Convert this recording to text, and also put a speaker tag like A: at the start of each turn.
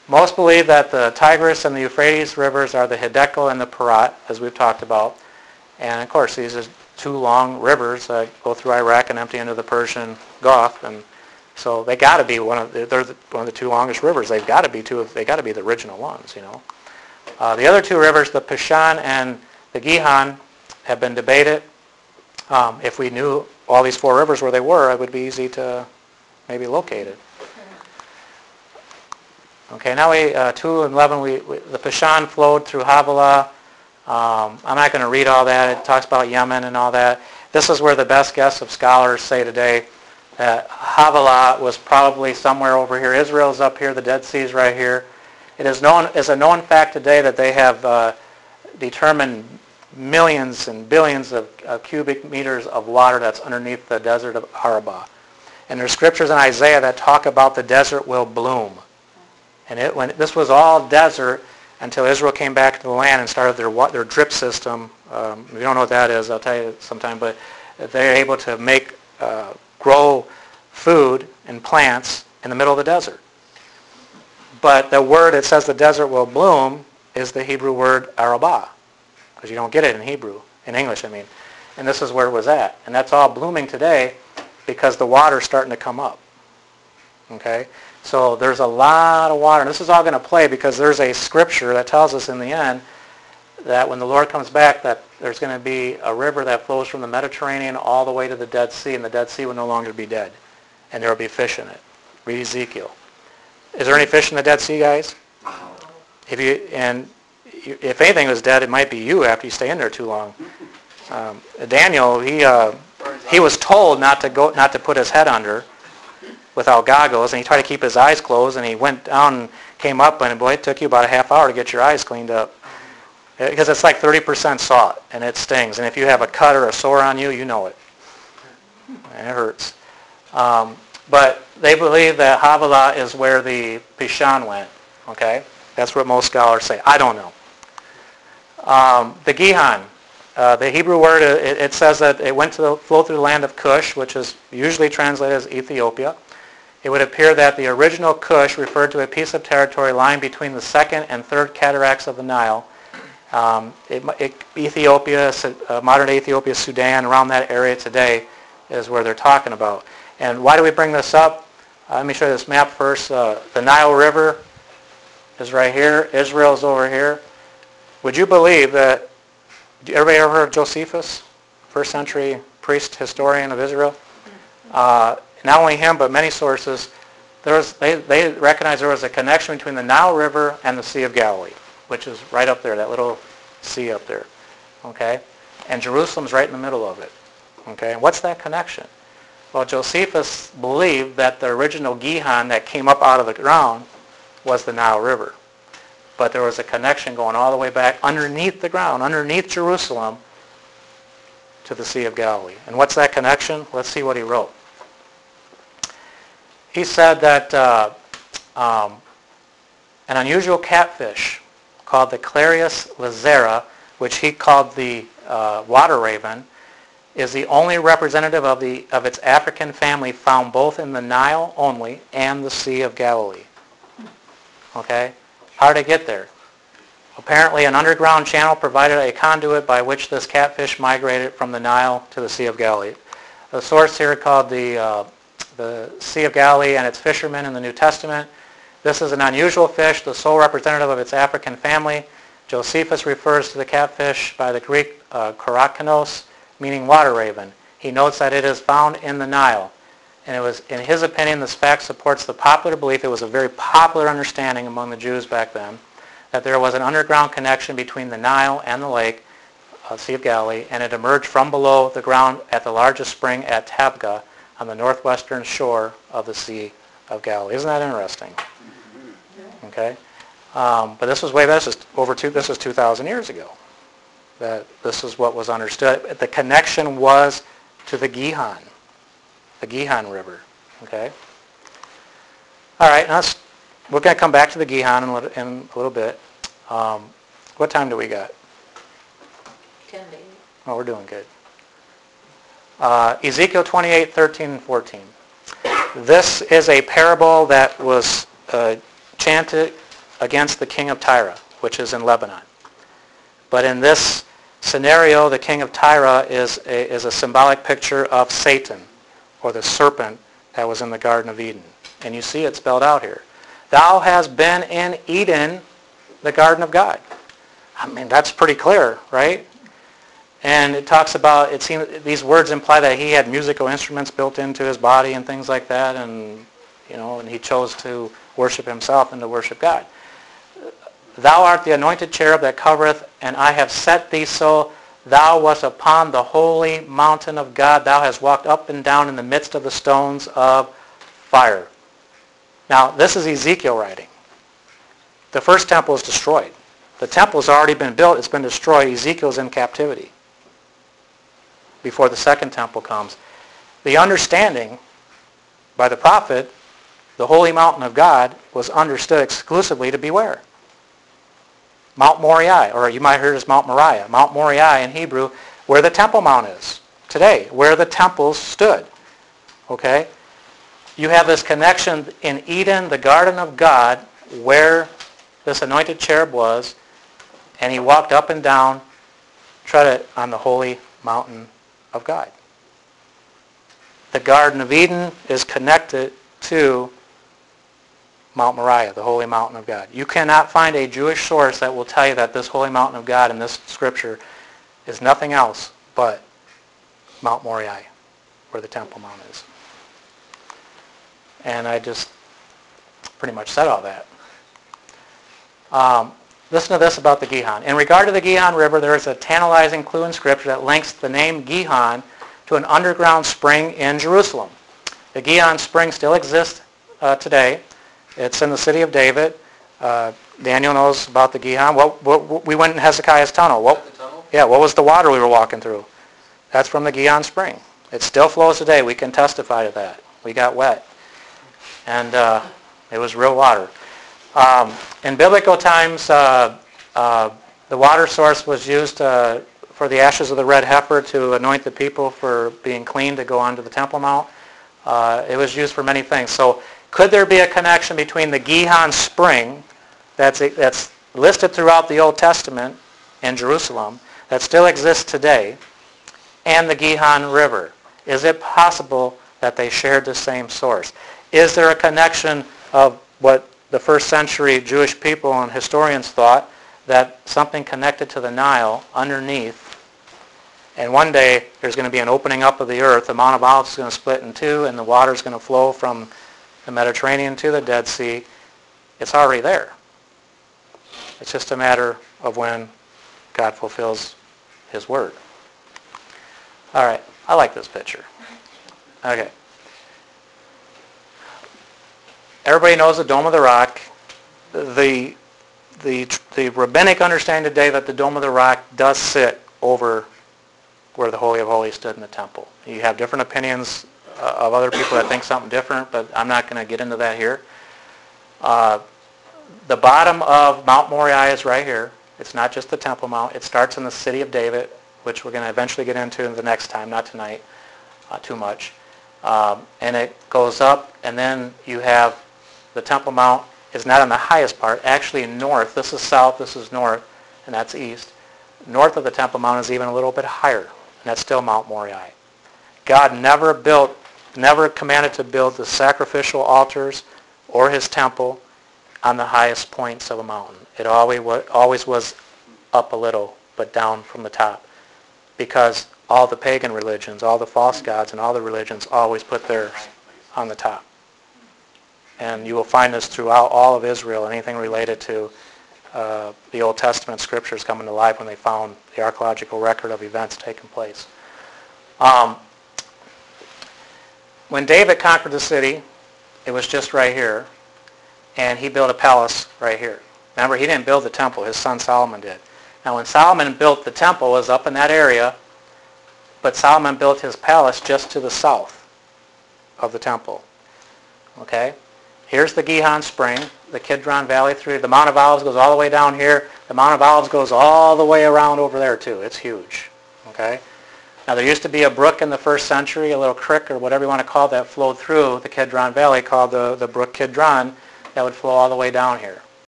A: Most believe that the Tigris and the Euphrates rivers are the Hiddekel and the Parat, as we've talked about. And of course, these are two long rivers that go through Iraq and empty into the Persian Gulf. And so they got to be one of the two longest rivers. They've got to be They got to be the original ones, you know. The other two rivers, the Pishon and the Gihon, have been debated. If we knew all these four rivers where they were, it would be easy to maybe locate it. Okay, now 2 and 11, the Pishon flowed through Havilah. I'm not going to read all that. It talks about Yemen and all that. This is where the best guess of scholars say today that Havilah was probably somewhere over here. Israel's up here. The Dead Sea is right here. It is a known fact today that they have determined millions and billions of cubic meters of water that's underneath the desert of Arabah. And there's scriptures in Isaiah that talk about the desert will bloom. And this was all desert until Israel came back to the land and started their drip system. If you don't know what that is, I'll tell you sometime. But they're able to grow food and plants in the middle of the desert. But the word that says the desert will bloom is the Hebrew word Arabah, because you don't get it in Hebrew, in English, I mean. And this is where it was at. And that's all blooming today because the water's starting to come up. Okay? So there's a lot of water. And this is all going to play because there's a scripture that tells us in the end that when the Lord comes back that there's going to be a river that flows from the Mediterranean all the way to the Dead Sea, and the Dead Sea will no longer be dead. And there will be fish in it. Read Ezekiel. Is there any fish in the Dead Sea, guys? If anything was dead, it might be you after you stay in there too long. Daniel, he was told not to put his head under without goggles, and he tried to keep his eyes closed, and he went down and came up, and boy, it took you about a half hour to get your eyes cleaned up. Because it's like 30% salt, and it stings. And if you have a cut or a sore on you, you know it. And it hurts. But they believe that Havilah is where the Pishon went. Okay? That's what most scholars say. I don't know. The Gihon, the Hebrew word, it says that it flowed through the land of Cush, which is usually translated as Ethiopia. It would appear that the original Cush referred to a piece of territory lying between the second and third cataracts of the Nile. Ethiopia, modern-day Ethiopia, Sudan, around that area today is where they're talking about. And why do we bring this up? Let me show you this map first. The Nile River is right here. Israel's over here. Would you believe that, everybody ever heard of Josephus? First century priest historian of Israel? Not only him, but many sources, they recognize there was a connection between the Nile River and the Sea of Galilee, which is right up there, that little sea up there. Okay? And Jerusalem's right in the middle of it. Okay? And what's that connection? Well, Josephus believed that the original Gihon that came up out of the ground was the Nile River. But there was a connection going all the way back underneath the ground, underneath Jerusalem, to the Sea of Galilee. And what's that connection? Let's see what he wrote. He said that an unusual catfish called the Clarius lazara, which he called the water raven, is the only representative of its African family found both in the Nile only and the Sea of Galilee. Okay? How did it get there? Apparently an underground channel provided a conduit by which this catfish migrated from the Nile to the Sea of Galilee. The source here called the Sea of Galilee and its fishermen in the New Testament. This is an unusual fish, the sole representative of its African family. Josephus refers to the catfish by the Greek korakinos, meaning water raven. He notes that it is found in the Nile. And it was, in his opinion, this fact supports the popular belief, it was a very popular understanding among the Jews back then, that there was an underground connection between the Nile and the lake, Sea of Galilee, and it emerged from below the ground at the largest spring at Tabgha on the northwestern shore of the Sea of Galilee. Isn't that interesting? Okay? But this was this was 2,000 years ago. That this is what was understood. The connection was to the Gihon River. Okay? All right, now we're going to come back to the Gihon in a little bit. What time do we got?
B: 10 days.
A: Oh, we're doing good. Ezekiel 28, 13, and 14. This is a parable that was chanted against the king of Tyre, which is in Lebanon. But in this scenario, the king of Tyre is a symbolic picture of Satan, or the serpent that was in the Garden of Eden. And you see it spelled out here. Thou hast been in Eden, the garden of God. I mean, that's pretty clear, right? And it talks about, it seems these words imply that he had musical instruments built into his body and things like that, and and he chose to worship himself and to worship God. Thou art the anointed cherub that covereth, and I have set thee so. Thou wast upon the holy mountain of God. Thou hast walked up and down in the midst of the stones of fire. Now, this is Ezekiel writing. The first temple is destroyed. The temple has already been built. It's been destroyed. Ezekiel's in captivity before the second temple comes. The understanding by the prophet, the holy mountain of God, was understood exclusively to be where? Mount Moriah, or you might have heard it as Mount Moriah. Mount Moriah in Hebrew, where the Temple Mount is today, where the temples stood. Okay? You have this connection in Eden, the garden of God, where this anointed cherub was, and he walked up and down, tread on the holy mountain of God. The Garden of Eden is connected to Mount Moriah, the holy mountain of God. You cannot find a Jewish source that will tell you that this holy mountain of God in this scripture is nothing else but Mount Moriah, where the Temple Mount is. And I just pretty much said all that. Listen to this about the Gihon. In regard to the Gihon River, there is a tantalizing clue in Scripture that links the name Gihon to an underground spring in Jerusalem. The Gihon spring still exists today. It's in the city of David. Daniel knows about the Gihon. We went in Hezekiah's tunnel. What was the water we were walking through? That's from the Gihon spring. It still flows today. We can testify to that. We got wet. And it was real water. In biblical times, the water source was used for the ashes of the red heifer to anoint the people for being clean to go onto the Temple Mount. It was used for many things. So could there be a connection between the Gihon spring that's listed throughout the Old Testament in Jerusalem that still exists today and the Gihon River? Is it possible that they shared the same source? Is there a connection of what the first century Jewish people and historians thought, that something connected to the Nile underneath, and one day there's going to be an opening up of the earth, the Mount of Olives is going to split in two, and the water is going to flow from the Mediterranean to the Dead Sea? It's already there. It's just a matter of when God fulfills His Word. All right, I like this picture. Okay. Everybody knows the Dome of the Rock. The rabbinic understanding today that the Dome of the Rock does sit over where the Holy of Holies stood in the temple. You have different opinions of other people that think something different, but I'm not going to get into that here. The bottom of Mount Moriah is right here. It's not just the Temple Mount. It starts in the city of David, which we're going to eventually get into the next time, not tonight, too much. And it goes up, and then you have the Temple Mount is not on the highest part, actually north. This is south, this is north, and that's east. North of the Temple Mount is even a little bit higher, and that's still Mount Moriah. God never commanded to build the sacrificial altars or His temple on the highest points of a mountain. It always was up a little, but down from the top, because all the pagan religions, all the false gods, and all the religions always put theirs on the top. And you will find this throughout all of Israel, anything related to the Old Testament scriptures coming to life when they found the archaeological record of events taking place. When David conquered the city, it was just right here, and he built a palace right here. Remember, he didn't build the temple, his son Salomon did. Now when Solomon built the temple, it was up in that area, but Solomon built his palace just to the south of the temple. Okay? Here's the Gihon Spring, the Kidron Valley through. The Mount of Olives goes all the way down here. The Mount of Olives goes all the way around over there too. It's huge. Okay? Now there used to be a brook in the first century, a little creek or whatever you want to call it, that flowed through the Kidron Valley called the brook Kidron that would flow all the way down here.